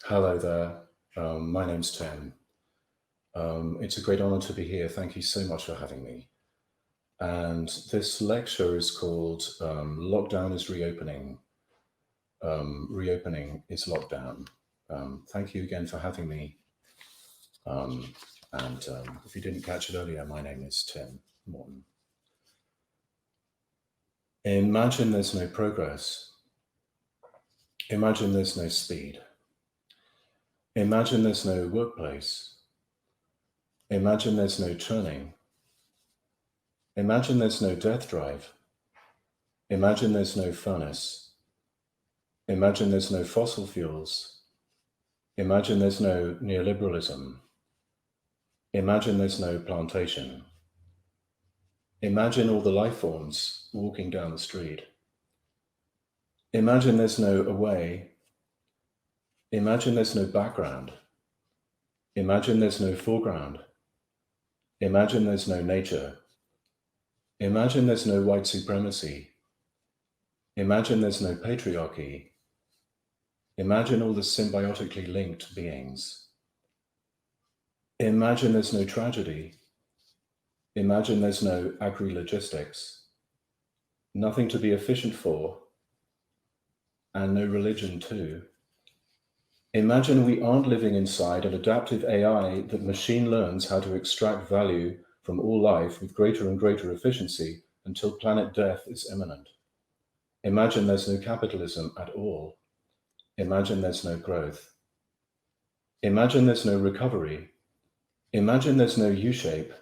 Hello there. My name's Tim. It's a great honor to be here. Thank you so much for having me. And this lecture is called Lockdown is Reopening. Reopening is Lockdown. Thank you again for having me. And if you didn't catch it earlier, my name is Tim Morton. Imagine there's no progress. Imagine there's no speed. Imagine there's no workplace. Imagine there's no turning. Imagine there's no death drive. Imagine there's no furnace. Imagine there's no fossil fuels. Imagine there's no neoliberalism. Imagine there's no plantation. Imagine all the life forms walking down the street. Imagine there's no away. Imagine there's no background. Imagine there's no foreground. Imagine there's no nature. Imagine there's no white supremacy. Imagine there's no patriarchy. Imagine all the symbiotically linked beings. Imagine there's no tragedy. Imagine there's no agri-logistics. Nothing to be efficient for, and no religion too. Imagine we aren't living inside an adaptive AI that machine learns how to extract value from all life with greater and greater efficiency until planet death is imminent. Imagine there's no capitalism at all. Imagine there's no growth. Imagine there's no recovery. Imagine there's no U-shape.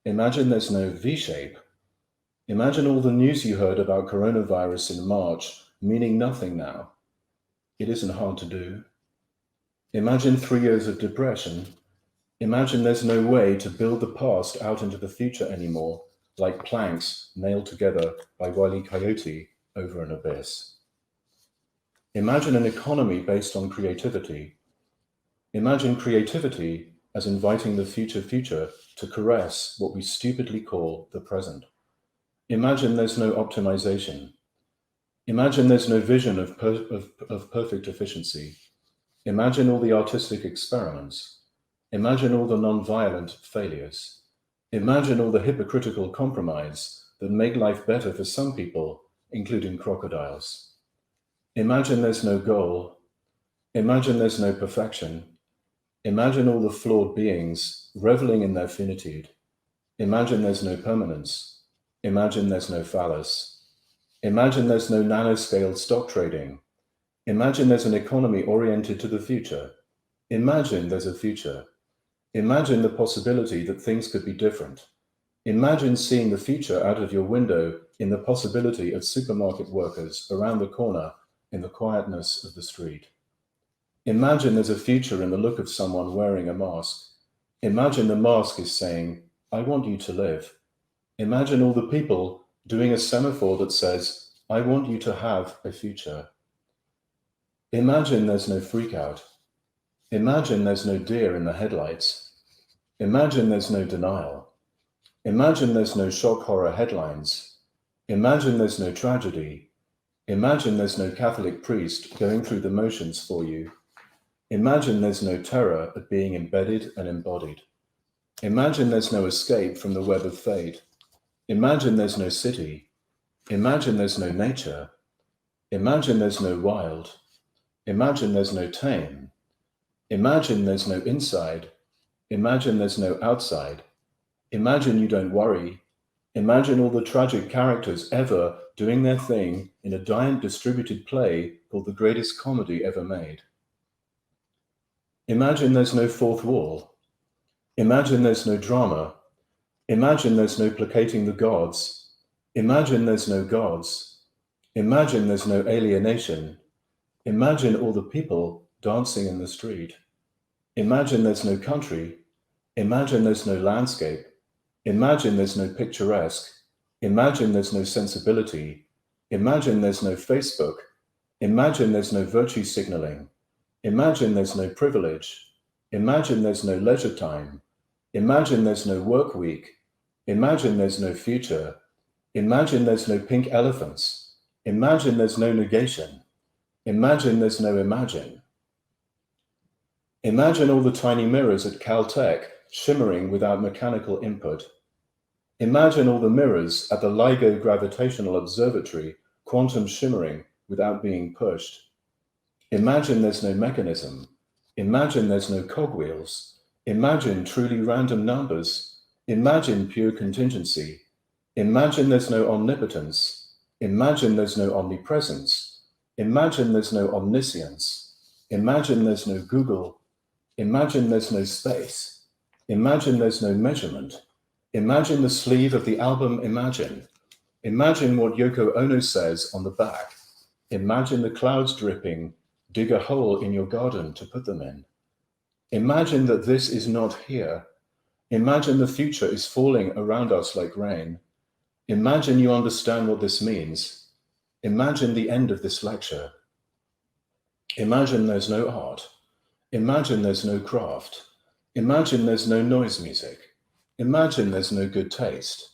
Imagine there's no V-shape. Imagine all the news you heard about coronavirus in March meaning nothing now. It isn't hard to do. Imagine 3 years of depression. Imagine there's no way to build the past out into the future anymore, like planks nailed together by Wile E. Coyote over an abyss. Imagine an economy based on creativity. Imagine creativity as inviting the future to caress what we stupidly call the present. Imagine there's no optimization. Imagine there's no vision of perfect efficiency. Imagine all the artistic experiments. Imagine all the non-violent failures. Imagine all the hypocritical compromise that make life better for some people, including crocodiles. Imagine there's no goal. Imagine there's no perfection. Imagine all the flawed beings reveling in their finitude. Imagine there's no permanence. Imagine there's no phallus. Imagine there's no nanoscale stock trading. Imagine there's an economy oriented to the future. Imagine there's a future. Imagine the possibility that things could be different. Imagine seeing the future out of your window in the possibility of supermarket workers around the corner in the quietness of the street. Imagine there's a future in the look of someone wearing a mask. Imagine the mask is saying, "I want you to live." Imagine all the people doing a semaphore that says, "I want you to have a future." Imagine there's no freakout. Imagine there's no deer in the headlights. Imagine there's no denial. Imagine there's no shock horror headlines. Imagine there's no tragedy. Imagine there's no Catholic priest going through the motions for you. Imagine there's no terror at being embedded and embodied. Imagine there's no escape from the web of fate. Imagine there's no city. Imagine there's no nature. Imagine there's no wild. Imagine there's no tame. Imagine there's no inside. Imagine there's no outside. Imagine you don't worry. Imagine all the tragic characters ever doing their thing in a giant distributed play called the greatest comedy ever made. Imagine there's no fourth wall. Imagine there's no drama. Imagine there's no placating the gods. Imagine there's no gods. Imagine there's no alienation. Imagine all the people dancing in the street. Imagine there's no country. Imagine there's no landscape. Imagine there's no picturesque. Imagine there's no sensibility. Imagine there's no Facebook. Imagine there's no virtue signaling. Imagine there's no privilege. Imagine there's no leisure time. Imagine there's no work week. Imagine there's no future. Imagine there's no pink elephants. Imagine there's no negation. Imagine there's no imagine. Imagine all the tiny mirrors at Caltech shimmering without mechanical input. Imagine all the mirrors at the LIGO Gravitational Observatory quantum shimmering without being pushed. Imagine there's no mechanism. Imagine there's no cogwheels. Imagine truly random numbers. Imagine pure contingency. Imagine there's no omnipotence. Imagine there's no omnipresence. Imagine there's no omniscience. Imagine there's no Google. Imagine there's no space. Imagine there's no measurement. Imagine the sleeve of the album Imagine. Imagine what Yoko Ono says on the back. Imagine the clouds dripping. Dig a hole in your garden to put them in. Imagine that this is not here. Imagine the future is falling around us like rain. Imagine you understand what this means. Imagine the end of this lecture. Imagine there's no art. Imagine there's no craft. Imagine there's no noise music. Imagine there's no good taste.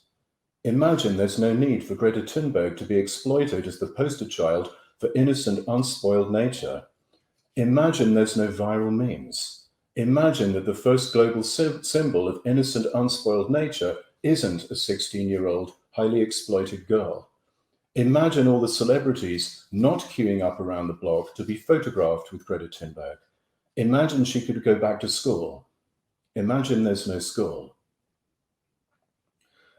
Imagine there's no need for Greta Thunberg to be exploited as the poster child for innocent, unspoiled nature. Imagine there's no viral memes. Imagine that the first global symbol of innocent, unspoiled nature isn't a 16-year-old, highly exploited girl. Imagine all the celebrities not queuing up around the block to be photographed with Greta Thunberg. Imagine she could go back to school. Imagine there's no school.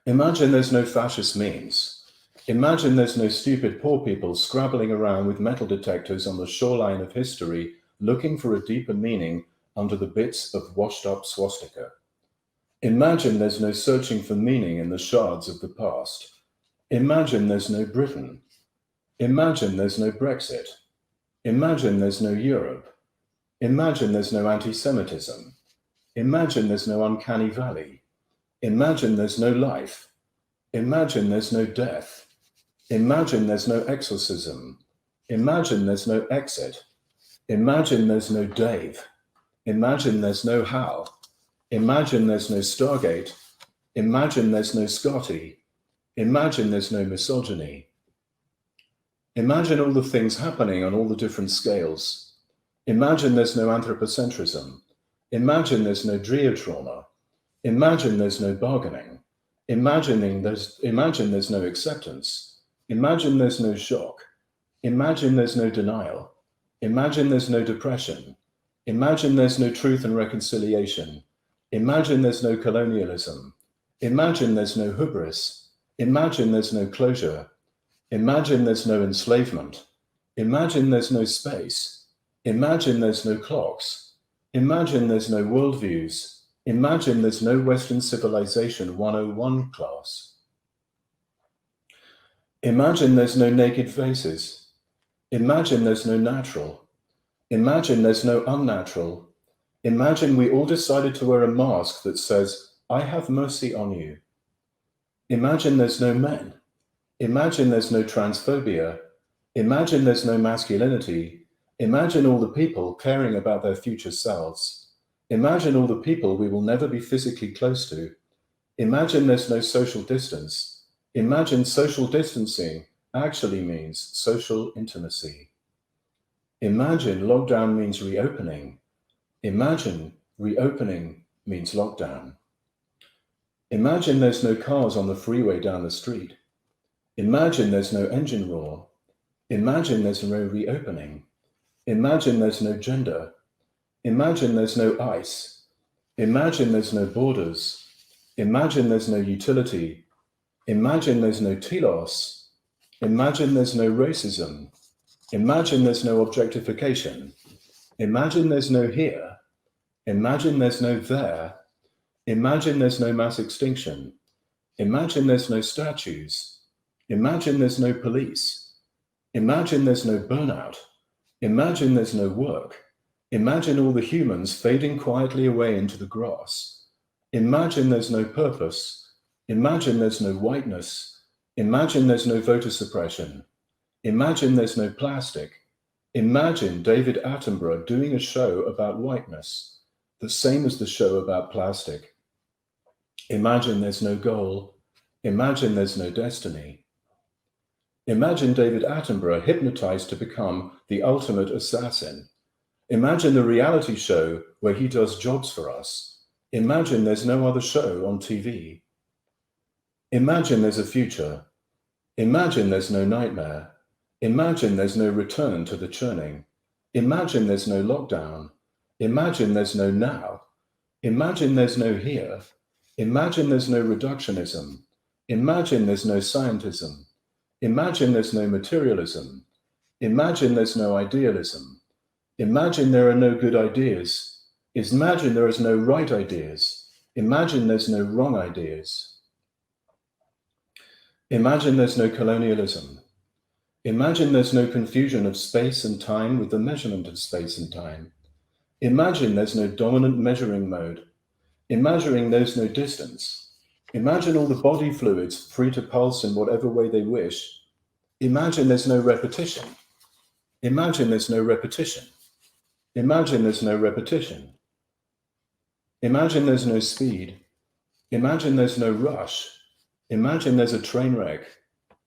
Imagine there's no fascist memes. Imagine there's no stupid poor people scrabbling around with metal detectors on the shoreline of history looking for a deeper meaning under the bits of washed-up swastika. Imagine there's no searching for meaning in the shards of the past. Imagine there's no Britain. Imagine there's no Brexit. Imagine there's no Europe. Imagine there's no anti-Semitism. Imagine there's no uncanny valley. Imagine there's no life. Imagine there's no death. Imagine there's no exorcism. Imagine there's no exit. Imagine there's no Dave. Imagine there's no Hal. Imagine there's no Stargate. Imagine there's no Scotty. Imagine there's no misogyny. Imagine all the things happening on all the different scales. Imagine there's no anthropocentrism. Imagine there's no Drea trauma. Imagine there's no bargaining. Imagine there's no acceptance. Imagine there's no shock. Imagine there's no denial. Imagine there's no depression. Imagine there's no truth and reconciliation. Imagine there's no colonialism. Imagine there's no hubris. Imagine there's no closure. Imagine there's no enslavement. Imagine there's no space. Imagine there's no clocks. Imagine there's no worldviews. Imagine there's no Western Civilization 101 class. Imagine there's no naked faces. Imagine there's no natural. Imagine there's no unnatural. Imagine we all decided to wear a mask that says, "I have mercy on you." Imagine there's no men. Imagine there's no transphobia. Imagine there's no masculinity. Imagine all the people caring about their future selves. Imagine all the people we will never be physically close to. Imagine there's no social distance. Imagine social distancing actually means social intimacy. Imagine lockdown means reopening. Imagine reopening means lockdown. Imagine there's no cars on the freeway down the street. Imagine there's no engine roar. Imagine there's no reopening. Imagine there's no gender. Imagine there's no ice. Imagine there's no borders. Imagine there's no utility. Imagine there's no telos. Imagine there's no racism. Imagine there's no objectification. Imagine there's no here. Imagine there's no there. Imagine there's no mass extinction. Imagine there's no statues. Imagine there's no police. Imagine there's no burnout. Imagine there's no work. Imagine all the humans fading quietly away into the grass. Imagine there's no purpose. Imagine there's no whiteness. Imagine there's no voter suppression. Imagine there's no plastic. Imagine David Attenborough doing a show about whiteness, the same as the show about plastic. Imagine there's no goal. Imagine there's no destiny. Imagine David Attenborough hypnotized to become the ultimate assassin. Imagine the reality show where he does jobs for us. Imagine there's no other show on TV. Imagine there's a future. Imagine there's no nightmare. Imagine there's no return to the churning. Imagine there's no lockdown. Imagine there's no now. Imagine there's no here. Imagine there's no reductionism. Imagine there's no scientism. Imagine there's no materialism. Imagine there's no idealism. Imagine there are no good ideas. Imagine there is no right ideas. Imagine there's no wrong ideas. Imagine there's no colonialism. Imagine there's no confusion of space and time with the measurement of space and time. Imagine there's no dominant measuring mode. Imagine there's no distance. Imagine all the body fluids free to pulse in whatever way they wish. Imagine there's no repetition. Imagine there's no repetition. Imagine there's no repetition. Imagine there's no speed. Imagine there's no rush. Imagine there's a train wreck.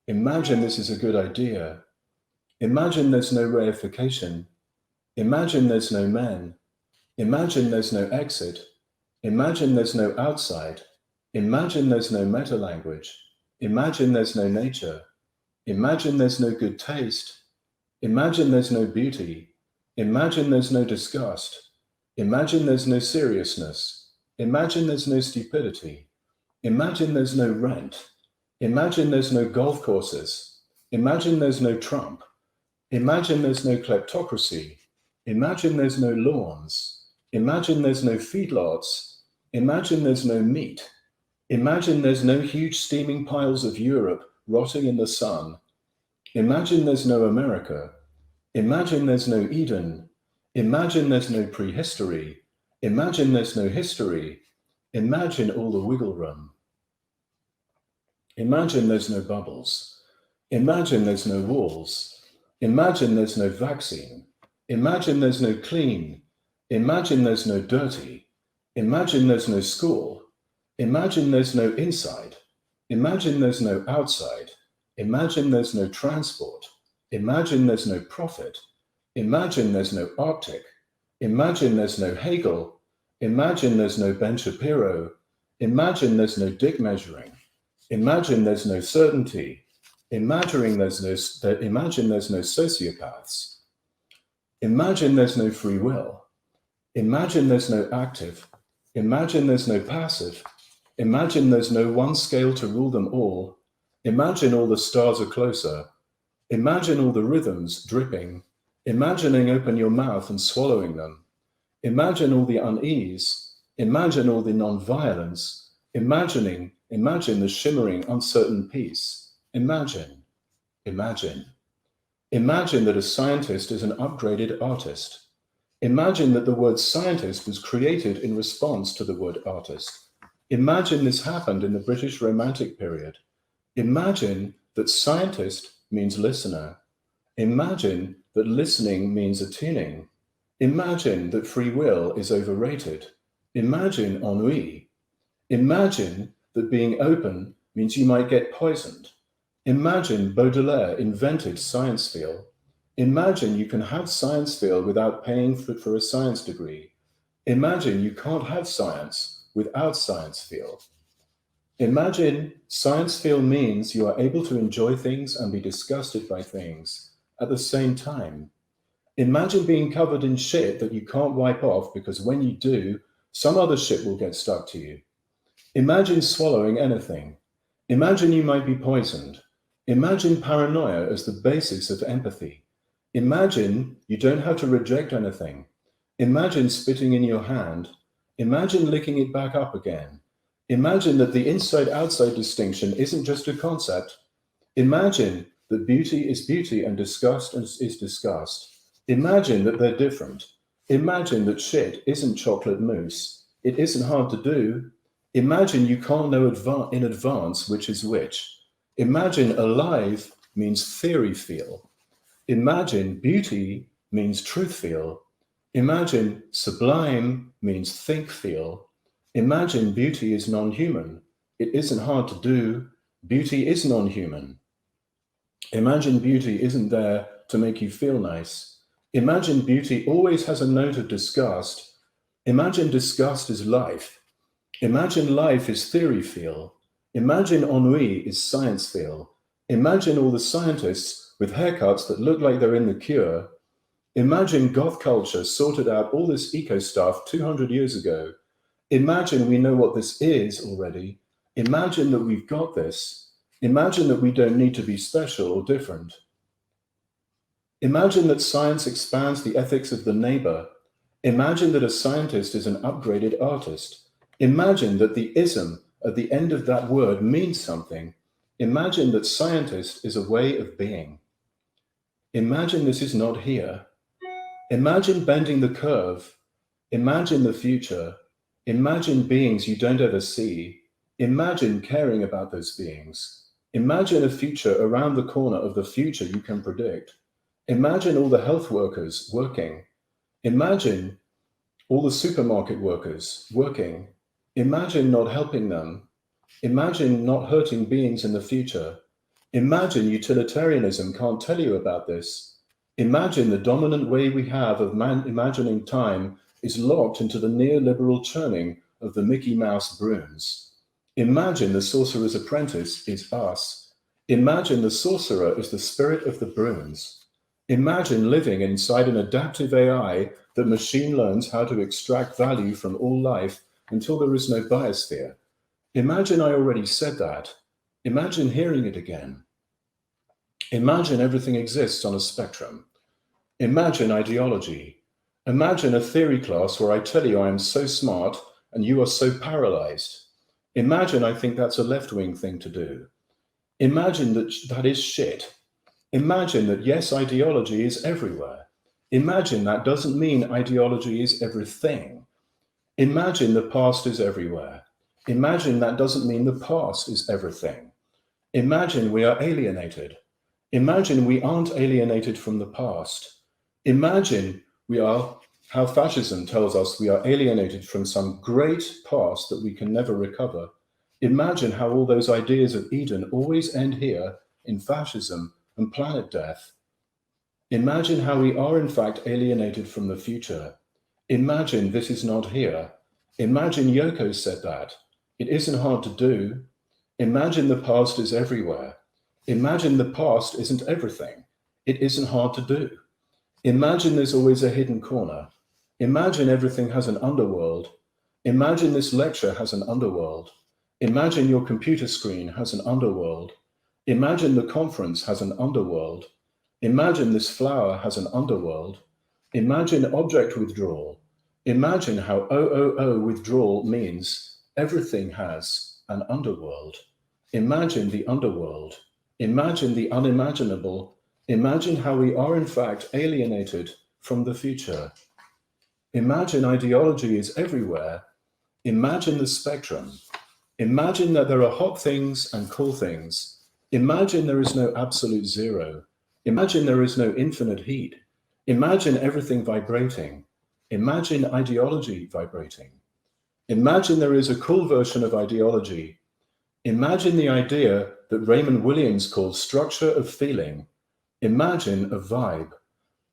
Imagine this is a good idea. Imagine there's no reification. Imagine there's no men. Imagine there's no exit. Imagine there's no outside. Imagine there's no meta language. Imagine there's no nature. Imagine there's no good taste. Imagine there's no beauty. Imagine there's no disgust. Imagine there's no seriousness. Imagine there's no stupidity. Imagine there's no rent. Imagine there's no golf courses. Imagine there's no Trump. Imagine there's no kleptocracy. Imagine there's no lawns. Imagine there's no feedlots. Imagine there's no meat. Imagine there's no huge steaming piles of Europe rotting in the sun. Imagine there's no America. Imagine there's no Eden. Imagine there's no prehistory. Imagine there's no history. Imagine all the wiggle room. Imagine there's no bubbles. Imagine there's no walls. Imagine there's no vaccine. Imagine there's no clean. Imagine there's no dirty. Imagine there's no school. Imagine there's no inside. Imagine there's no outside. Imagine there's no transport. Imagine there's no profit. Imagine there's no Arctic. Imagine there's no Hegel. Imagine there's no Ben Shapiro. Imagine there's no dick measuring. Imagine there's no certainty. Imagine there's no sociopaths. Imagine there's no free will. Imagine there's no active. Imagine there's no passive. Imagine there's no one scale to rule them all. Imagine all the stars are closer. Imagine all the rhythms dripping. Imagining open your mouth and swallowing them. Imagine all the unease. Imagine all the non-violence. Imagine the shimmering, uncertain peace. Imagine that a scientist is an upgraded artist. Imagine that the word scientist was created in response to the word artist. Imagine this happened in the British Romantic period. Imagine that scientist means listener. Imagine that listening means attuning. Imagine that free will is overrated. Imagine ennui. Imagine that being open means you might get poisoned. Imagine Baudelaire invented science feel. Imagine you can have science feel without paying for a science degree. Imagine you can't have science without science feel. Imagine science feel means you are able to enjoy things and be disgusted by things at the same time. Imagine being covered in shit that you can't wipe off because when you do, some other shit will get stuck to you. Imagine swallowing anything. Imagine you might be poisoned. Imagine paranoia as the basis of empathy. Imagine you don't have to reject anything. Imagine spitting in your hand. Imagine licking it back up again. Imagine that the inside-outside distinction isn't just a concept. Imagine that beauty is beauty and disgust is disgust. Imagine that they're different. Imagine that shit isn't chocolate mousse. It isn't hard to do. Imagine you can't know in advance which is which. Imagine alive means theory feel. Imagine beauty means truth feel. Imagine sublime means think feel. Imagine beauty is non-human. It isn't hard to do. Beauty is non-human. Imagine beauty isn't there to make you feel nice. Imagine beauty always has a note of disgust. Imagine disgust is life. Imagine life is theory feel. Imagine ennui is science feel. Imagine all the scientists with haircuts that look like they're in the cure. Imagine goth culture sorted out all this eco stuff 200 years ago. Imagine we know what this is already. Imagine that we've got this. Imagine that we don't need to be special or different. Imagine that science expands the ethics of the neighbor. Imagine that a scientist is an upgraded artist. Imagine that the ism at the end of that word means something. Imagine that scientist is a way of being. Imagine this is not here. Imagine bending the curve. Imagine the future. Imagine beings you don't ever see. Imagine caring about those beings. Imagine a future around the corner of the future you can predict. Imagine all the health workers working. Imagine all the supermarket workers working. Imagine not helping them. Imagine not hurting beings in the future. Imagine utilitarianism can't tell you about this. Imagine the dominant way we have of imagining time is locked into the neoliberal churning of the Mickey Mouse brooms. Imagine the sorcerer's apprentice is us. Imagine the sorcerer is the spirit of the brooms. Imagine living inside an adaptive AI that machine learns how to extract value from all life until there is no biosphere. Imagine I already said that. Imagine hearing it again. Imagine everything exists on a spectrum. Imagine ideology. Imagine a theory class where I tell you I am so smart and you are so paralyzed. Imagine I think that's a left-wing thing to do. Imagine that is shit. Imagine that yes, ideology is everywhere. Imagine that doesn't mean ideology is everything. Imagine the past is everywhere. Imagine that doesn't mean the past is everything. Imagine we are alienated. Imagine we aren't alienated from the past. Imagine we are how fascism tells us we are alienated from some great past that we can never recover. Imagine how all those ideas of Eden always end here in fascism and planet death. Imagine how we are in fact alienated from the future. Imagine this is not here. Imagine Yoko said that. It isn't hard to do. Imagine the past is everywhere. Imagine the past isn't everything. It isn't hard to do. Imagine there's always a hidden corner. Imagine everything has an underworld. Imagine this lecture has an underworld. Imagine your computer screen has an underworld. Imagine the conference has an underworld. Imagine this flower has an underworld. Imagine object withdrawal. Imagine how withdrawal means everything has an underworld. Imagine the underworld. Imagine the unimaginable. Imagine how we are in fact alienated from the future. Imagine ideology is everywhere. Imagine the spectrum. Imagine that there are hot things and cool things. Imagine there is no absolute zero. Imagine there is no infinite heat. Imagine everything vibrating. Imagine ideology vibrating. Imagine there is a cool version of ideology. Imagine the idea that Raymond Williams calls structure of feeling. Imagine a vibe.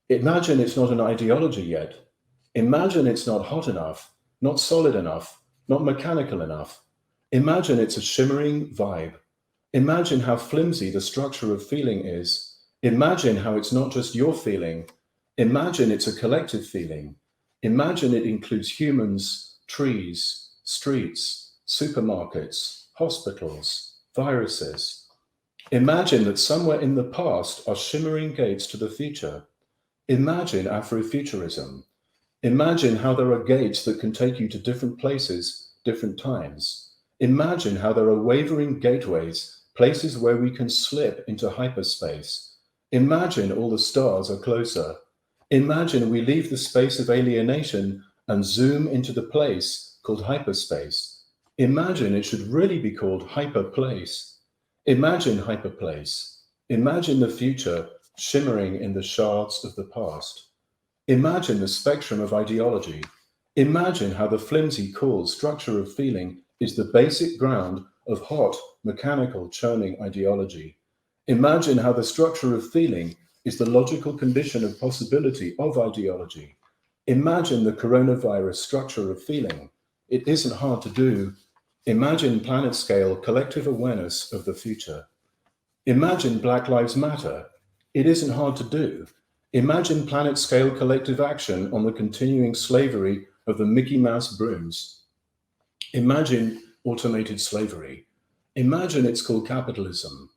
Imagine it's not an ideology yet. Imagine it's not hot enough, not solid enough, not mechanical enough. Imagine it's a shimmering vibe. Imagine how flimsy the structure of feeling is. Imagine how it's not just your feeling. Imagine it's a collective feeling. Imagine it includes humans, trees, streets, supermarkets, hospitals, viruses. Imagine that somewhere in the past are shimmering gates to the future. Imagine Afrofuturism. Imagine how there are gates that can take you to different places, different times. Imagine how there are wavering gateways, places where we can slip into hyperspace. Imagine all the stars are closer. Imagine we leave the space of alienation and zoom into the place called hyperspace. Imagine it should really be called hyperplace. Imagine hyperplace. Imagine the future shimmering in the shards of the past. Imagine the spectrum of ideology. Imagine how the flimsy, cool structure of feeling is the basic ground of hot, mechanical, churning ideology. Imagine how the structure of feeling is the logical condition of possibility of ideology. Imagine the coronavirus structure of feeling. It isn't hard to do. Imagine planet-scale collective awareness of the future. Imagine Black Lives Matter. It isn't hard to do. Imagine planet-scale collective action on the continuing slavery of the Mickey Mouse brooms. Imagine automated slavery. Imagine it's called capitalism.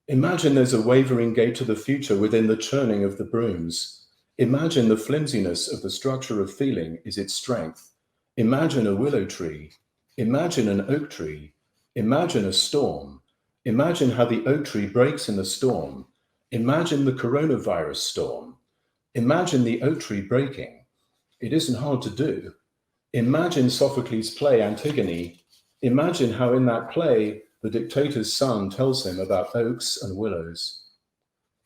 Imagine there's a wavering gate to the future within the churning of the brooms. Imagine the flimsiness of the structure of feeling is its strength. Imagine a willow tree. Imagine an oak tree. Imagine a storm. Imagine how the oak tree breaks in the storm. Imagine the coronavirus storm. Imagine the oak tree breaking. It isn't hard to do. Imagine Sophocles' play Antigone. Imagine how in that play, the dictator's son tells him about oaks and willows.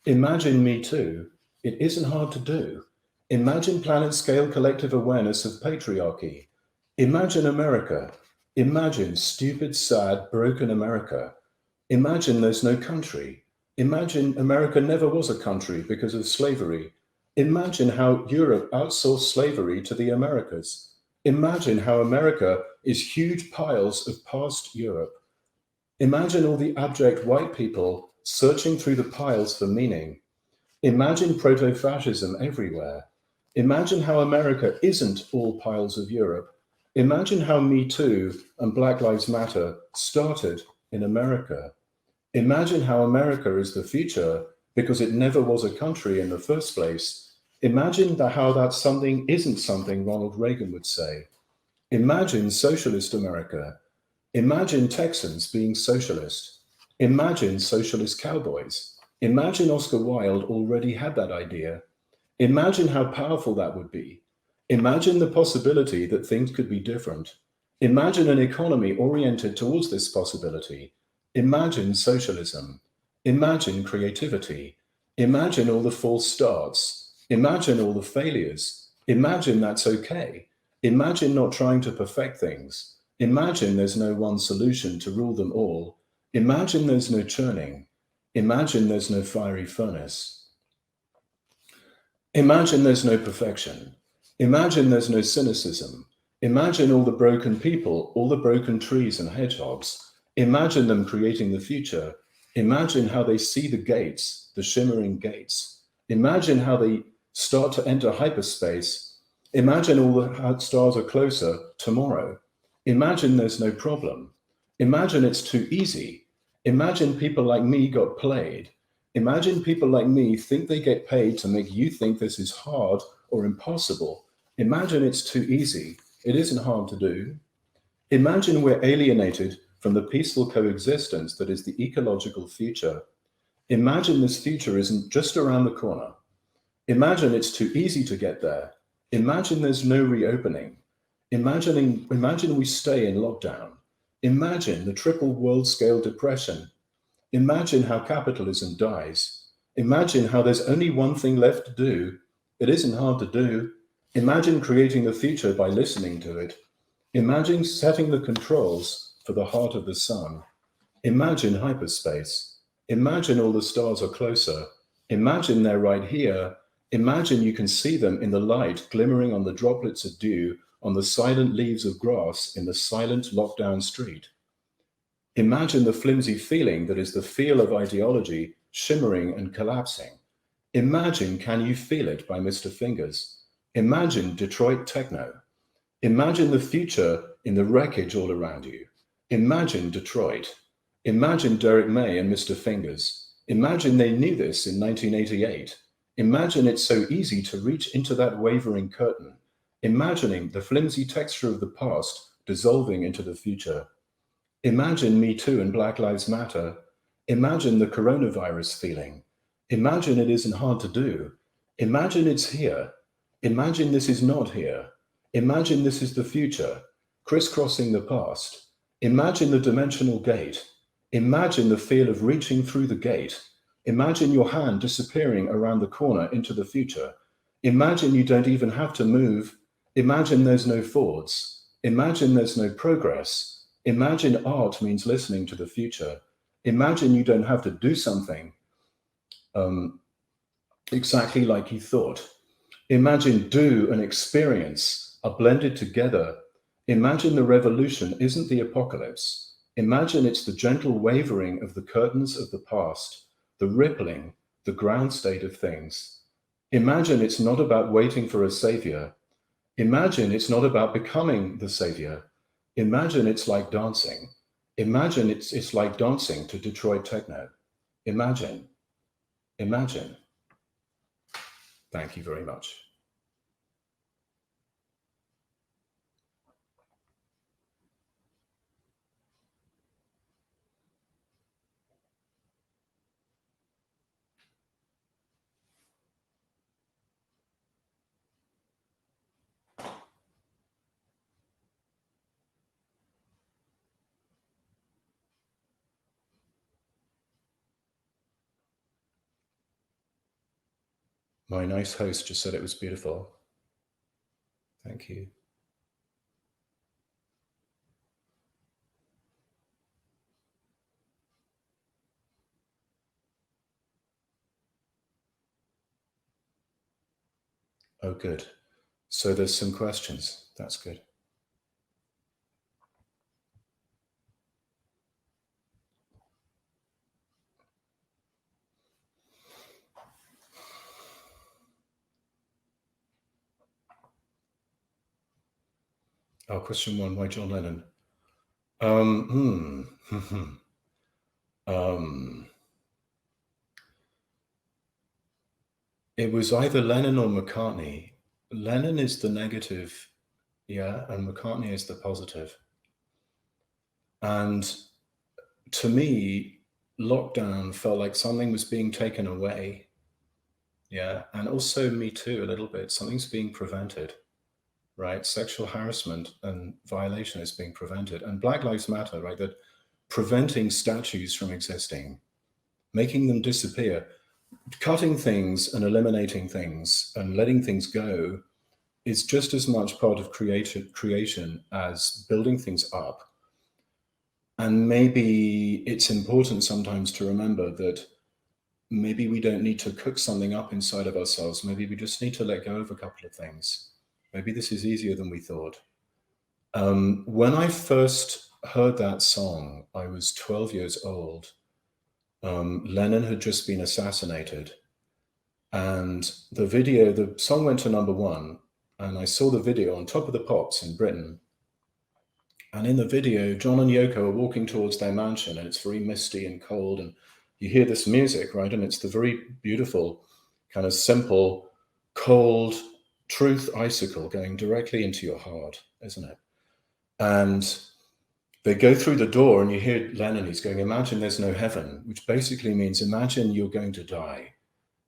Imagine Me Too. It isn't hard to do. Imagine planet-scale collective awareness of patriarchy. Imagine America. Imagine stupid, sad, broken America. Imagine there's no country. Imagine America never was a country because of slavery. Imagine how Europe outsourced slavery to the Americas. Imagine how America is huge piles of past Europe. Imagine all the abject white people searching through the piles for meaning. Imagine proto-fascism everywhere. Imagine how America isn't all piles of Europe. Imagine how Me Too and Black Lives Matter started in America. Imagine how America is the future because it never was a country in the first place. Imagine how that something isn't something Ronald Reagan would say. Imagine socialist America. Imagine Texans being socialist. Imagine socialist cowboys. Imagine Oscar Wilde already had that idea. Imagine how powerful that would be. Imagine the possibility that things could be different. Imagine an economy oriented towards this possibility. Imagine socialism. Imagine creativity. Imagine all the false starts. Imagine all the failures. Imagine that's okay. Imagine not trying to perfect things. Imagine there's no one solution to rule them all. Imagine there's no churning. Imagine there's no fiery furnace. Imagine there's no perfection. Imagine there's no cynicism. Imagine all the broken people, all the broken trees and hedgehogs. Imagine them creating the future. Imagine how they see the gates, the shimmering gates. Imagine how they start to enter hyperspace. Imagine all the stars are closer tomorrow. Imagine there's no problem. Imagine it's too easy. Imagine people like me got played. Imagine people like me think they get paid to make you think this is hard or impossible. Imagine it's too easy. It isn't hard to do. Imagine we're alienated from the peaceful coexistence that is the ecological future. Imagine this future isn't just around the corner. Imagine it's too easy to get there. Imagine there's no reopening. Imagine we stay in lockdown. Imagine the triple world-scale depression. Imagine how capitalism dies. Imagine how there's only one thing left to do. It isn't hard to do. Imagine creating the future by listening to it. Imagine setting the controls for the heart of the sun. Imagine hyperspace. Imagine all the stars are closer. Imagine they're right here. Imagine you can see them in the light glimmering on the droplets of dew on the silent leaves of grass in the silent lockdown street. Imagine the flimsy feeling that is the feel of ideology shimmering and collapsing. Imagine Can You Feel It by Mr. Fingers. Imagine Detroit techno. Imagine the future in the wreckage all around you. Imagine Detroit. Imagine Derek May and Mr. Fingers. Imagine they knew this in 1988. Imagine it's so easy to reach into that wavering curtain, imagining the flimsy texture of the past dissolving into the future. Imagine Me Too and Black Lives Matter. Imagine the coronavirus feeling. Imagine it isn't hard to do. Imagine it's here. Imagine this is not here. Imagine this is the future, crisscrossing the past. Imagine the dimensional gate. Imagine the feel of reaching through the gate. Imagine your hand disappearing around the corner into the future. Imagine you don't even have to move. Imagine there's no forwards. Imagine there's no progress. Imagine art means listening to the future. Imagine you don't have to do something. exactly like you thought. Imagine do and experience are blended together. Imagine the revolution isn't the apocalypse. Imagine it's the gentle wavering of the curtains of the past, the rippling, the ground state of things. Imagine it's not about waiting for a savior. Imagine it's not about becoming the savior. Imagine it's like dancing. Imagine it's like dancing to Detroit techno. Imagine, imagine. Thank you very much. My nice host just said it was beautiful. Thank you. Oh, good. So there's some questions. That's good. Oh, question one, why John Lennon? It was either Lennon or McCartney. Lennon is the negative, yeah, and McCartney is the positive. And to me, lockdown felt like something was being taken away. Yeah, and also me too, a little bit. Something's being prevented, right? Sexual harassment and violation is being prevented. And Black Lives Matter, right? That preventing statues from existing, making them disappear, cutting things and eliminating things and letting things go is just as much part of creation as building things up. And maybe it's important sometimes to remember that maybe we don't need to cook something up inside of ourselves. Maybe we just need to let go of a couple of things. Maybe this is easier than we thought. When I first heard that song, I was 12 years old. Lennon had just been assassinated. And the song went to number one. And I saw the video on Top of the Pops in Britain. And in the video, John and Yoko are walking towards their mansion, and it's very misty and cold. And you hear this music, right? And it's the very beautiful, kind of simple, cold truth icicle going directly into your heart, isn't it? And they go through the door, and you hear Lennon, he's going, imagine there's no heaven, which basically means imagine you're going to die,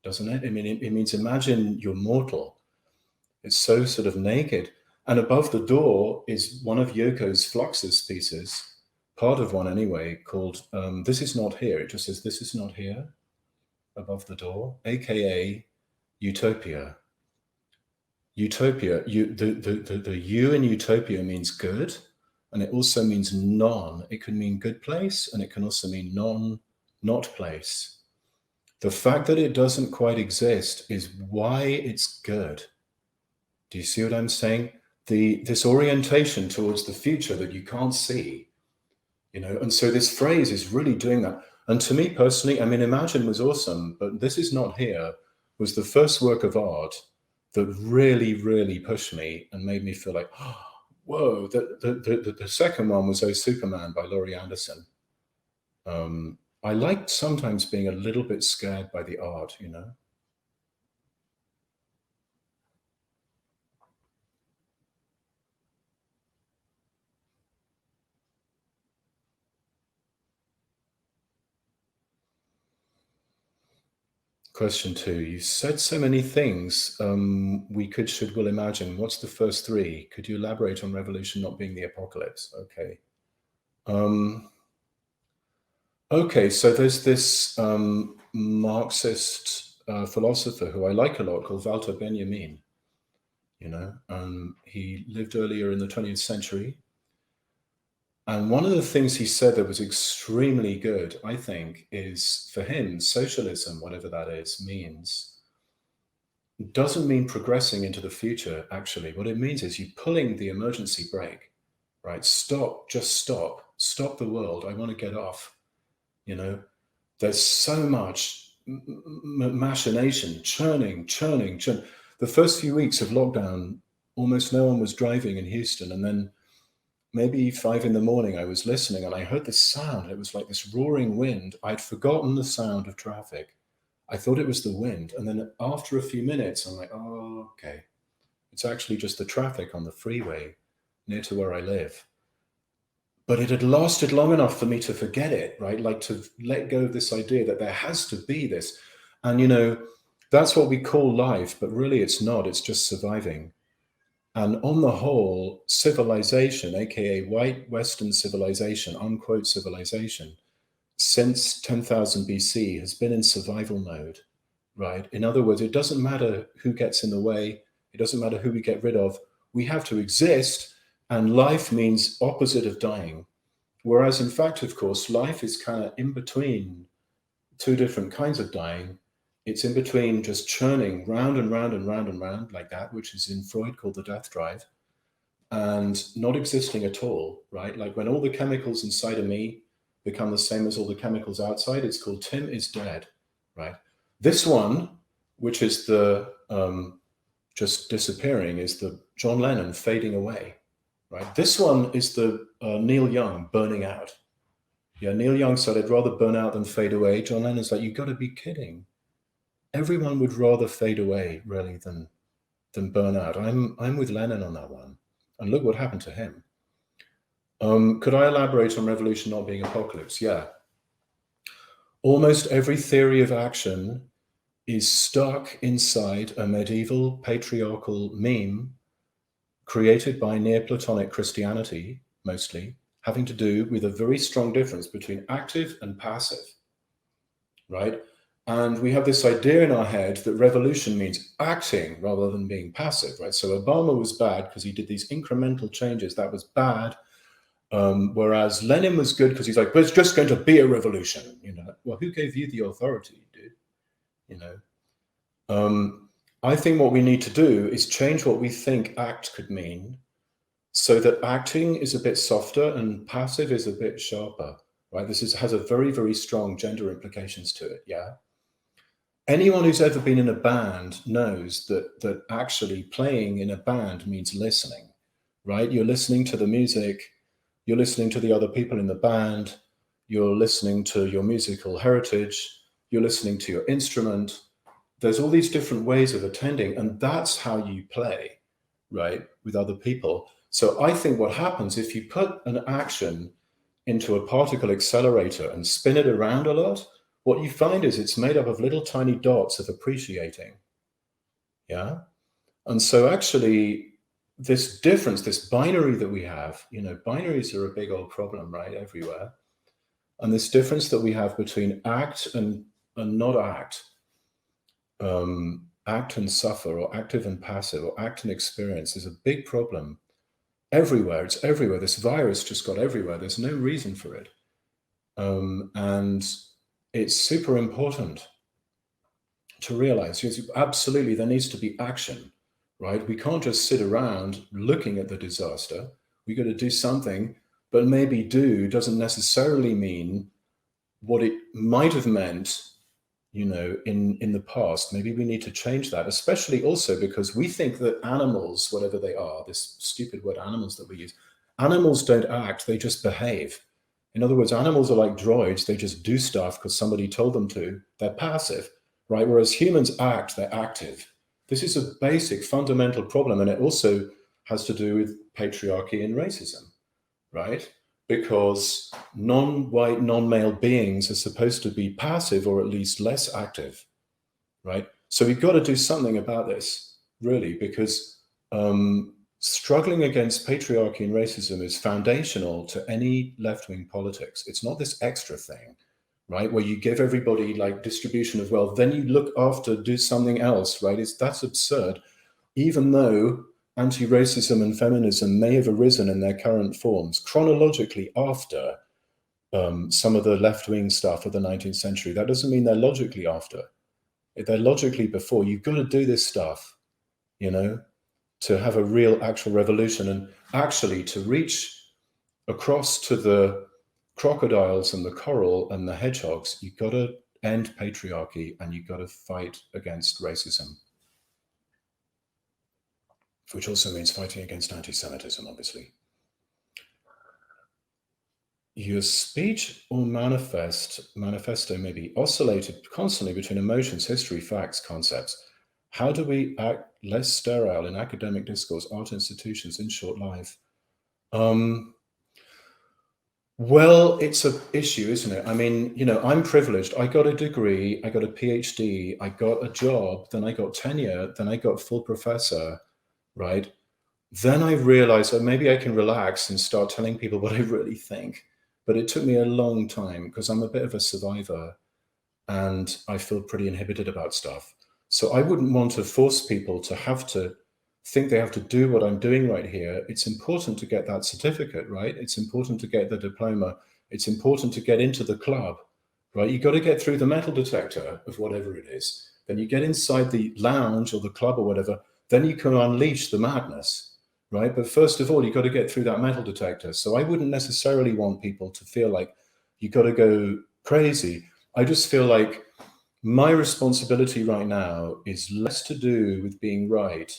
doesn't it? I mean, it means imagine you're mortal. It's so sort of naked. And above the door is one of Yoko's Fluxus pieces, part of one anyway, called This Is Not Here. It just says, This Is Not Here, above the door, aka Utopia. Utopia, the U in Utopia means good, and it also means non. It can mean good place, and it can also mean not place. The fact that it doesn't quite exist is why it's good. Do you see what I'm saying? This orientation towards the future that you can't see, and so this phrase is really doing that. And to me personally, I mean, Imagine was awesome, but This Is Not Here was the first work of art that really, really pushed me and made me feel like, oh, whoa. The second one was Oh Superman by Laurie Anderson. I liked sometimes being a little bit scared by the art, Question two, you said so many things. We should, will imagine. What's the first three? Could you elaborate on revolution not being the apocalypse? Okay. Okay, so there's this Marxist philosopher who I like a lot called Walter Benjamin. He lived earlier in the 20th century. And one of the things he said that was extremely good, I think, is for him, socialism, whatever that is, means doesn't mean progressing into the future, actually. What it means is you pulling the emergency brake, right? Stop, just stop. Stop the world. I want to get off. You know, there's so much machination, churning. The first few weeks of lockdown, almost no one was driving in Houston. And then maybe 5 a.m, I was listening and I heard this sound. It was like this roaring wind. I'd forgotten the sound of traffic. I thought it was the wind. And then after a few minutes, I'm like, oh, okay. It's actually just the traffic on the freeway near to where I live. But it had lasted long enough for me to forget it, right? Like to let go of this idea that there has to be this. And, you know, that's what we call life, but really it's not. It's just surviving. And on the whole, civilization, aka white Western civilization, unquote civilization, since 10,000 BC has been in survival mode, right? In other words, it doesn't matter who gets in the way. It doesn't matter who we get rid of. We have to exist, and life means opposite of dying. Whereas in fact, of course, life is kind of in between two different kinds of dying. It's in between just churning round and round and round and round like that, which is in Freud called the death drive, and not existing at all, right? Like when all the chemicals inside of me become the same as all the chemicals outside, it's called Tim is dead, right? This one, which is the just disappearing, is the John Lennon fading away, right? This one is the Neil Young burning out. Yeah, Neil Young said, I'd rather burn out than fade away. John Lennon's like, you've got to be kidding. Everyone would rather fade away, really, than burn out. I'm with Lennon on that one. And look what happened to him. Could I elaborate on revolution not being apocalypse? Yeah. Almost every theory of action is stuck inside a medieval patriarchal meme created by Neoplatonic Christianity, mostly, having to do with a very strong difference between active and passive, right? And we have this idea in our head that revolution means acting rather than being passive, right? So Obama was bad because he did these incremental changes. That was bad. Whereas Lenin was good because he's like, well, it's just going to be a revolution, you know. Well, who gave you the authority, dude? You know. I think what we need to do is change what we think act could mean, so that acting is a bit softer and passive is a bit sharper, right? This has a very, very strong gender implications to it. Yeah. Anyone who's ever been in a band knows that actually playing in a band means listening, right? You're listening to the music. You're listening to the other people in the band. You're listening to your musical heritage. You're listening to your instrument. There's all these different ways of attending, and that's how you play, right, with other people. So I think what happens if you put an action into a particle accelerator and spin it around a lot, what you find is it's made up of little tiny dots of appreciating. Yeah. And so actually, this difference, this binary that we have, you know, binaries are a big old problem, right, everywhere. And this difference that we have between act and not act, act and suffer, or active and passive, or act and experience, is a big problem everywhere. It's everywhere. This virus just got everywhere. There's no reason for it. And it's super important to realize, yes, absolutely, there needs to be action. Right? We can't just sit around looking at the disaster. We got to do something, but maybe do doesn't necessarily mean what it might have meant, you know, in the past. Maybe we need to change that, especially also because we think that animals, whatever they are, this stupid word animals that we use, animals don't act, they just behave. In other words, animals are like droids. They just do stuff because somebody told them to. They're passive, right? Whereas humans act, they're active. This is a basic fundamental problem, and it also has to do with patriarchy and racism, right? Because non-white, non-male beings are supposed to be passive or at least less active, right? So we've got to do something about this, really, because struggling against patriarchy and racism is foundational to any left-wing politics. It's not this extra thing, right? Where you give everybody like distribution of wealth, then you look after, do something else, right? That's absurd. Even though anti-racism and feminism may have arisen in their current forms chronologically after some of the left-wing stuff of the 19th century, that doesn't mean they're logically after. They're logically before. You've got to do this stuff, you know, to have a real actual revolution, and actually to reach across to the crocodiles and the coral and the hedgehogs. You've got to end patriarchy, and you've got to fight against racism, which also means fighting against anti-Semitism, obviously. Your speech or manifesto may be oscillated constantly between emotions, history, facts, concepts. How do we act less sterile in academic discourse, art institutions, in short life? Well, it's an issue, isn't it? I mean, you know, I'm privileged. I got a degree, I got a PhD, I got a job, then I got tenure, then I got full professor, right? Then I realized that maybe I can relax and start telling people what I really think. But it took me a long time because I'm a bit of a survivor and I feel pretty inhibited about stuff. So I wouldn't want to force people to have to think they have to do what I'm doing right here. It's important to get that certificate, right? It's important to get the diploma. It's important to get into the club, right? You got to get through the metal detector of whatever it is. Then you get inside the lounge or the club or whatever. Then you can unleash the madness, right? But first of all, you got to get through that metal detector. So I wouldn't necessarily want people to feel like you got to go crazy. I just feel like my responsibility right now is less to do with being right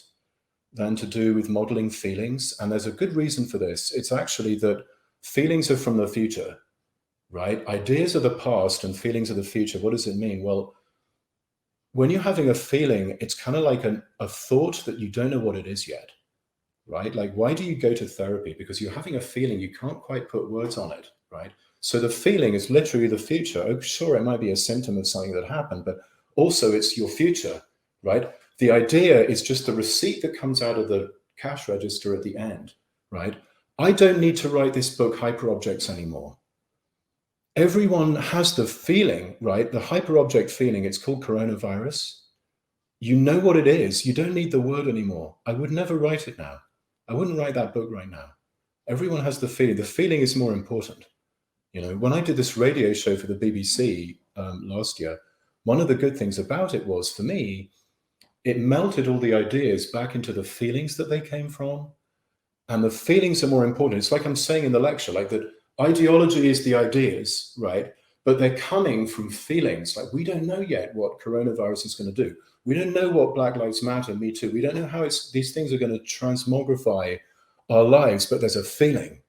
than to do with modeling feelings. And there's a good reason for this. It's actually that feelings are from the future, right? Ideas are the past and feelings are the future. What does it mean? Well, when you're having a feeling, it's kind of like a thought that you don't know what it is yet, right? Like, why do you go to therapy? Because you're having a feeling, you can't quite put words on it, right? So the feeling is literally the future. Oh, sure, it might be a symptom of something that happened, but also it's your future, right? The idea is just the receipt that comes out of the cash register at the end, right? I don't need to write this book, Hyperobjects, anymore. Everyone has the feeling, right? The hyperobject feeling, it's called coronavirus. You know what it is. You don't need the word anymore. I would never write it now. I wouldn't write that book right now. Everyone has the feeling. The feeling is more important. You know, when I did this radio show for the BBC last year, one of the good things about it was, for me, it melted all the ideas back into the feelings that they came from. And the feelings are more important. It's like I'm saying in the lecture, like that ideology is the ideas, right? But they're coming from feelings. Like, we don't know yet what coronavirus is going to do. We don't know what Black Lives Matter, Me Too. We don't know how these things are going to transmogrify our lives, but there's a feeling,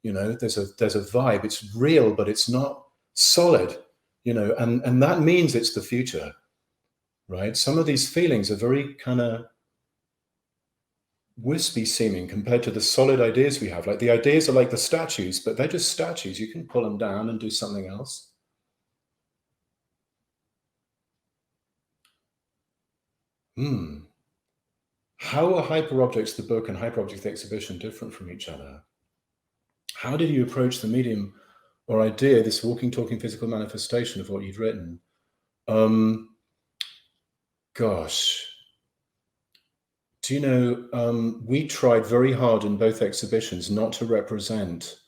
you know, there's a vibe. It's real, but it's not solid, you know, and that means it's the future, right? Some of these feelings are very kind of wispy seeming compared to the solid ideas we have. Like, the ideas are like the statues, but they're just statues. You can pull them down and do something else. How are Hyperobjects, the book, and Hyperobject the exhibition different from each other? How did you approach the medium or idea, this walking, talking, physical manifestation of what you'd written? Gosh. Do you know, we tried very hard in both exhibitions not to represent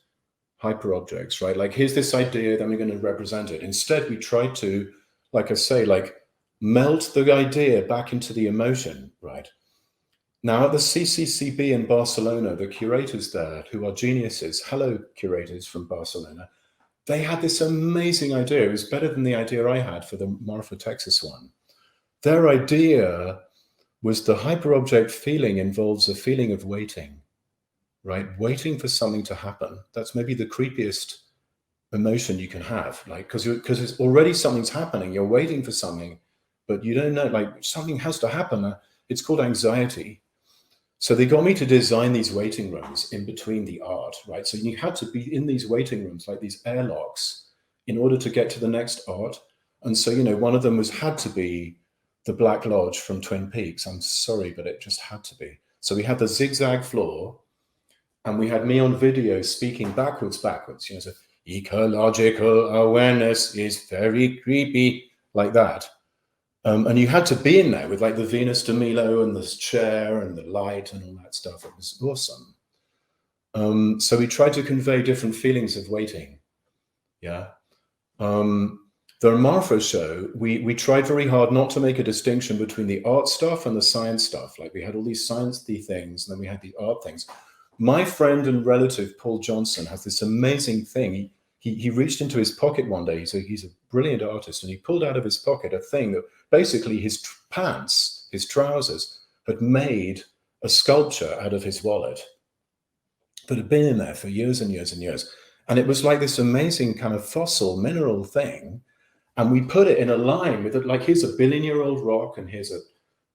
hyperobjects, right? Like, here's this idea, then we're going to represent it. Instead, we tried to, like I say, like, melt the idea back into the emotion, right? Now, at the CCCB in Barcelona, the curators there, who are geniuses, hello, curators from Barcelona, they had this amazing idea. It was better than the idea I had for the Marfa, Texas one. Their idea was the hyperobject feeling involves a feeling of waiting, right? Waiting for something to happen. That's maybe the creepiest emotion you can have, like, because it's already something's happening. You're waiting for something, but you don't know, like, something has to happen. It's called anxiety. So they got me to design these waiting rooms in between the art, right? So you had to be in these waiting rooms, like these airlocks, in order to get to the next art. And so, you know, one of them had to be the Black Lodge from Twin Peaks. I'm sorry, but it just had to be. So we had the zigzag floor, and we had me on video speaking backwards, you know, so ecological awareness is very creepy, like that. And you had to be in there with, like, the Venus de Milo and the chair and the light and all that stuff. It was awesome. So we tried to convey different feelings of waiting. Yeah. The the Marfa show, we tried very hard not to make a distinction between the art stuff and the science stuff. Like we had all these sciencey things, and then we had the art things. My friend and relative, Paul Johnson, has this amazing thing. He reached into his pocket one day. He's a brilliant artist, and he pulled out of his pocket a thing that basically his pants, his trousers, had made a sculpture out of his wallet that had been in there for years and years and years. And it was like this amazing kind of fossil mineral thing. And we put it in a line with it, like, here's a billion-year-old rock, and here's a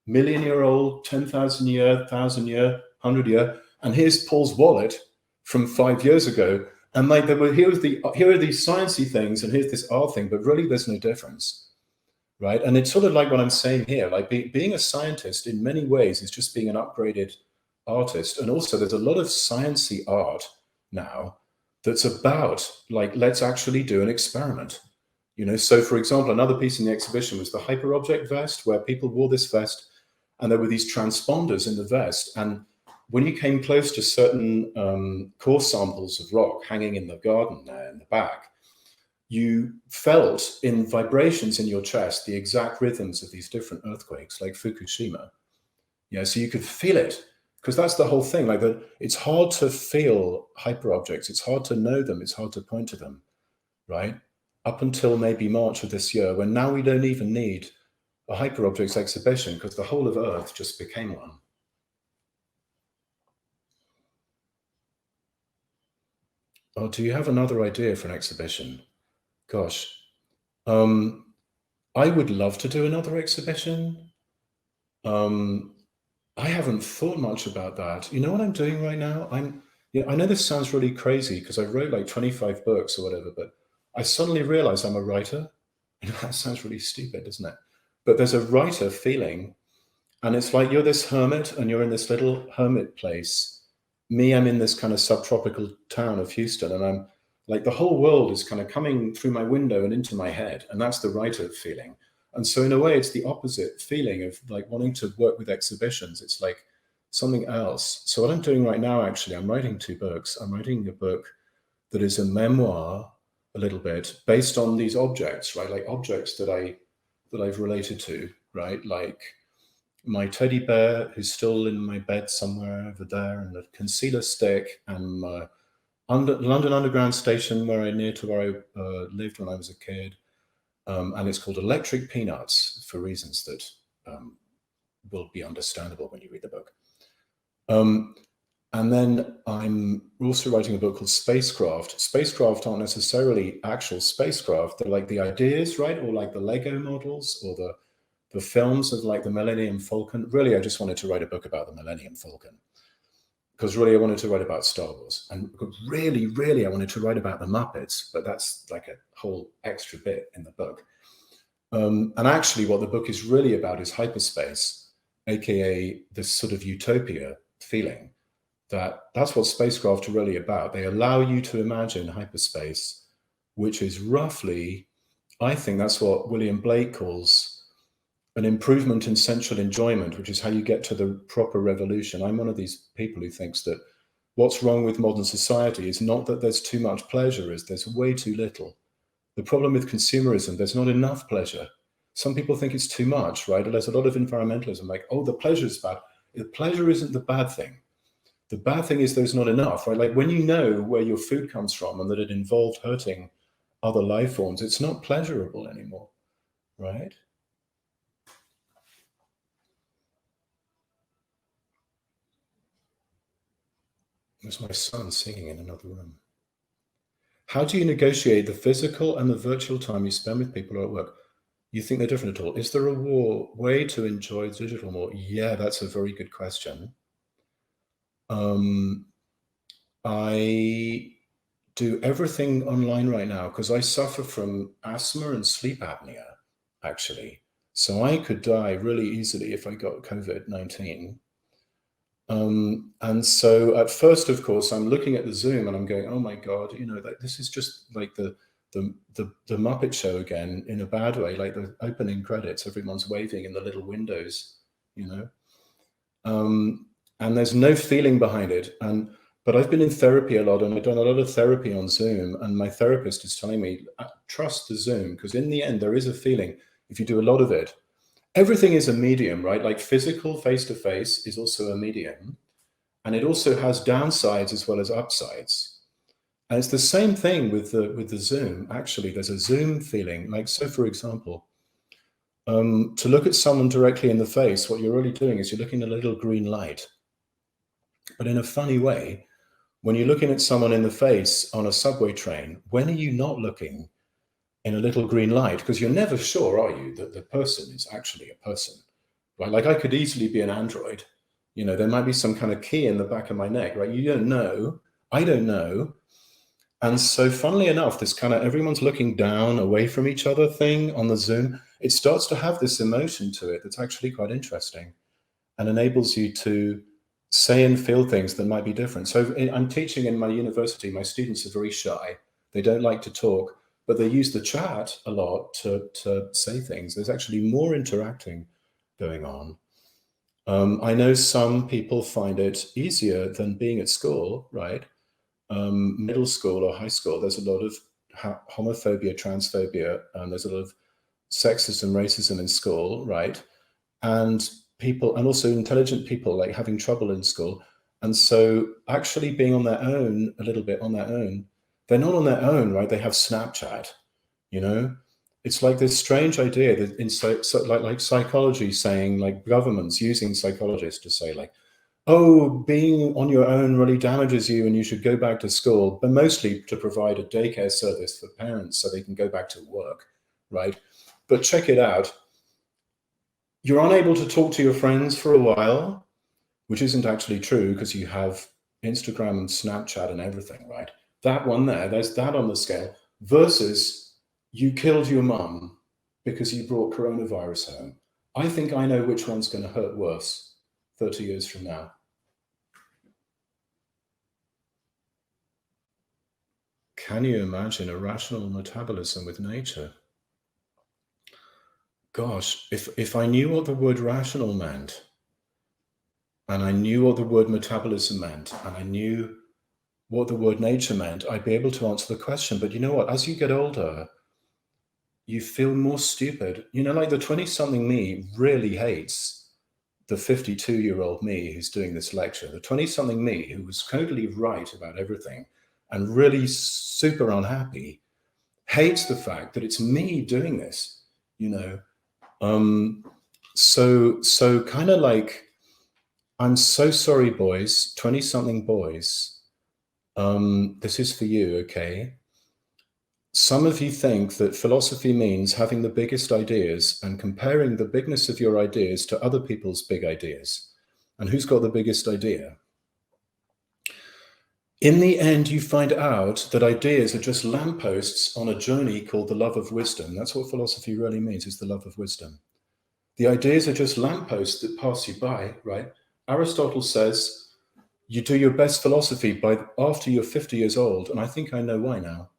million-year-old, 10,000-year, 1,000-year, 100-year, and here's Paul's wallet from 5 years ago. And like, here are these sciencey things, and here's this art thing, but really there's no difference, right? And it's sort of like what I'm saying here, like being a scientist in many ways is just being an upgraded artist. And also there's a lot of sciencey art now that's about, like, let's actually do an experiment. You know, so for example, another piece in the exhibition was the Hyperobject vest, where people wore this vest and there were these transponders in the vest. And when you came close to certain core samples of rock hanging in the garden there in the back, you felt in vibrations in your chest the exact rhythms of these different earthquakes, like Fukushima. Yeah, so you could feel it, because that's the whole thing. Like, it's hard to feel hyperobjects. It's hard to know them. It's hard to point to them, right? Up until maybe March of this year, when now we don't even need a hyperobjects exhibition, because the whole of Earth just became one. Oh, do you have another idea for an exhibition? Gosh, I would love to do another exhibition. I haven't thought much about that. You know what I'm doing right now? I know this sounds really crazy because I wrote like 25 books or whatever, but I suddenly realized I'm a writer. You know, that sounds really stupid, doesn't it? But there's a writer feeling, and it's like you're this hermit and you're in this little hermit place. Me, I'm in this kind of subtropical town of Houston, and I'm like, the whole world is kind of coming through my window and into my head, and that's the writer feeling. And so in a way, it's the opposite feeling of like wanting to work with exhibitions. It's like something else. So what I'm doing right now, actually, I'm writing 2 books. I'm writing a book that is a memoir, a little bit, based on these objects, right? Like objects that I've related to, right? Like my teddy bear, who's still in my bed somewhere over there, and the concealer stick, and London Underground station where I lived when I was a kid. And it's called Electric Peanuts, for reasons that will be understandable when you read the book. And then I'm also writing a book called Spacecraft. Spacecraft aren't necessarily actual spacecraft. They're like the ideas, right? Or like the Lego models, or the films of like the Millennium Falcon. Really, I just wanted to write a book about the Millennium Falcon, because really I wanted to write about Star Wars. And really, really, I wanted to write about the Muppets, but that's like a whole extra bit in the book. And actually what the book is really about is hyperspace, aka this sort of utopia feeling. That's what spacecraft are really about. They allow you to imagine hyperspace, which is roughly, I think that's what William Blake calls an improvement in sensual enjoyment, which is how you get to the proper revolution. I'm one of these people who thinks that what's wrong with modern society is not that there's too much pleasure, is there's way too little. The problem with consumerism, there's not enough pleasure. Some people think it's too much, right? And there's a lot of environmentalism, like, oh, the pleasure's bad. The pleasure isn't the bad thing. The bad thing is there's not enough, right? Like when you know where your food comes from and that it involved hurting other life forms, it's not pleasurable anymore, right? There's my son singing in another room. How do you negotiate the physical and the virtual time you spend with people or at work? You think they're different at all? Is there a way to enjoy digital more? Yeah, that's a very good question. I do everything online right now because I suffer from asthma and sleep apnea, actually. So I could die really easily if I got COVID-19. And so at first, of course, I'm looking at the Zoom and I'm going, oh my God, you know, like this is just like the Muppet Show again in a bad way, like the opening credits, everyone's waving in the little windows, you know. And there's no feeling behind it. And But I've been in therapy a lot, and I've done a lot of therapy on Zoom, and my therapist is telling me, trust the Zoom, because in the end, there is a feeling, if you do a lot of it, everything is a medium, right? Like physical face-to-face is also a medium, and it also has downsides as well as upsides. And it's the same thing with the Zoom. Actually, there's a Zoom feeling. Like, so for example, to look at someone directly in the face, what you're really doing is you're looking at a little green light. But in a funny way, when you're looking at someone in the face on a subway train, when are you not looking in a little green light? Because you're never sure, are you, that the person is actually a person, right? Like I could easily be an android. You know, there might be some kind of key in the back of my neck, right? You don't know. I don't know. And so funnily enough, this kind of everyone's looking down away from each other thing on the Zoom, it starts to have this emotion to it that's actually quite interesting and enables you to say and feel things that might be different. So I'm teaching in my university, my students are very shy. They don't like to talk, but they use the chat a lot to say things. There's actually more interacting going on. I know some people find it easier than being at school, right? Middle school or high school, there's a lot of homophobia, transphobia, and there's a lot of sexism, racism in school, right? And people, and also intelligent people, like having trouble in school. And so actually being on their own, a little bit on their own, they're not on their own, right? They have Snapchat, you know? It's like this strange idea that in like psychology saying, like governments using psychologists to say like, oh, being on your own really damages you and you should go back to school, but mostly to provide a daycare service for parents so they can go back to work, right? But check it out. You're unable to talk to your friends for a while, which isn't actually true because you have Instagram and Snapchat and everything, right? That one there's that on the scale, versus you killed your mum because you brought coronavirus home. I think I know which one's going to hurt worse 30 years from now. Can you imagine a rational metabolism with nature? Gosh, if I knew what the word rational meant, and I knew what the word metabolism meant, and I knew what the word nature meant, I'd be able to answer the question. But you know what? As you get older, you feel more stupid. You know, like the 20-something me really hates the 52-year-old me who's doing this lecture. The 20-something me who was totally right about everything and really super unhappy hates the fact that it's me doing this, you know. So kind of like, I'm so sorry, boys, 20-something boys. This is for you, okay? Some of you think that philosophy means having the biggest ideas and comparing the bigness of your ideas to other people's big ideas. And who's got the biggest idea? In the end, you find out that ideas are just lampposts on a journey called the love of wisdom. That's what philosophy really means, is the love of wisdom. The ideas are just lampposts that pass you by, right? Aristotle says you do your best philosophy after you're 50 years old. And I think I know why now.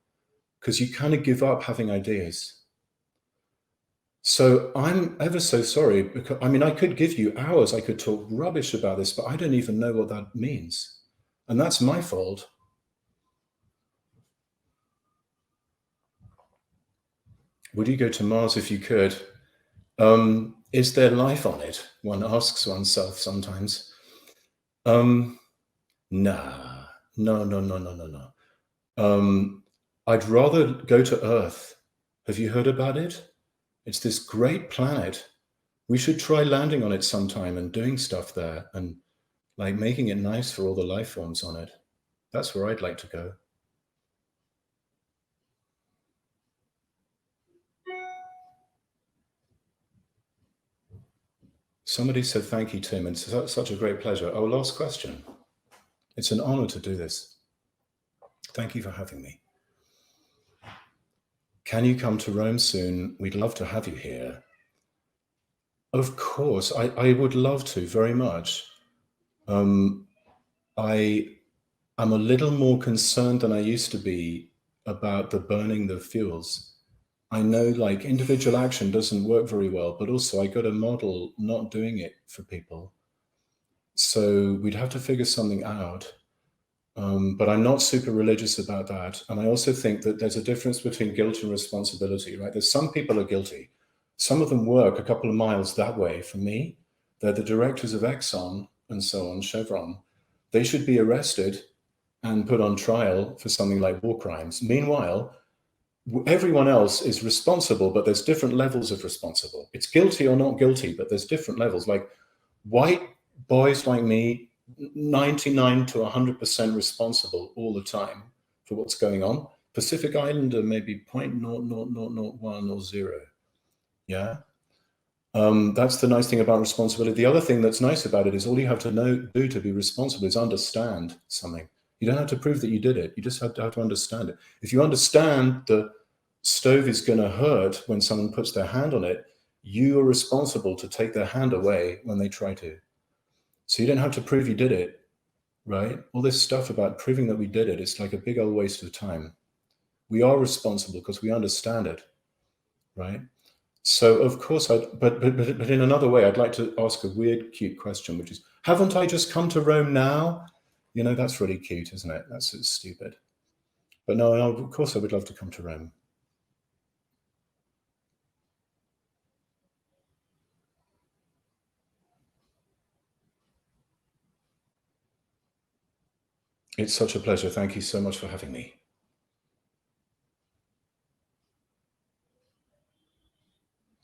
Because you kind of give up having ideas. So I'm ever so sorry, because I mean, I could give you hours, I could talk rubbish about this, but I don't even know what that means. And that's my fault. Would you go to Mars if you could? Is there life on it? One asks oneself sometimes. Nah, no. I'd rather go to Earth. Have you heard about it? It's this great planet. We should try landing on it sometime and doing stuff there and like making it nice for all the life forms on it. That's where I'd like to go. Somebody said, thank you, Tim. It's such a great pleasure. Oh, last question. It's an honor to do this. Thank you for having me. Can you come to Rome soon? We'd love to have you here. Of course, I would love to very much. I am a little more concerned than I used to be about the burning the fuels. I know like individual action doesn't work very well, but also I got a model not doing it for people. So we'd have to figure something out. But I'm not super religious about that. And I also think that there's a difference between guilt and responsibility, right? There's some people are guilty. Some of them work a couple of miles that way from me. They're the directors of Exxon and so on, Chevron. They should be arrested and put on trial for something like war crimes. Meanwhile, everyone else is responsible, but there's different levels of responsible. It's guilty or not guilty, but there's different levels. Like white boys like me, 99 to 100% responsible all the time for what's going on. Pacific Islander, maybe 0.00001 or 0. Yeah. That's the nice thing about responsibility. The other thing that's nice about it is all you have to do to be responsible is understand something. You don't have to prove that you did it. You just have to understand it. If you understand the stove is going to hurt when someone puts their hand on it, you are responsible to take their hand away when they try to. So you don't have to prove you did it, right? All this stuff about proving that we did it, it's like a big old waste of time. We are responsible because we understand it, right? So of course, but in another way, I'd like to ask a weird, cute question, which is, haven't I just come to Rome now? You know, that's really cute, isn't it? That's stupid. But no, of course I would love to come to Rome. It's such a pleasure. Thank you so much for having me.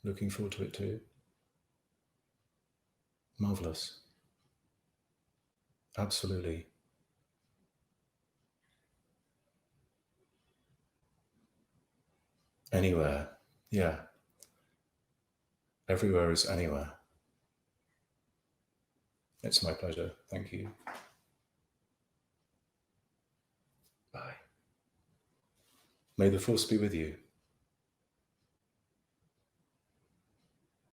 Looking forward to it too. Marvelous. Absolutely. Anywhere. Yeah. Everywhere is anywhere. It's my pleasure. Thank you. Bye. May the force be with you.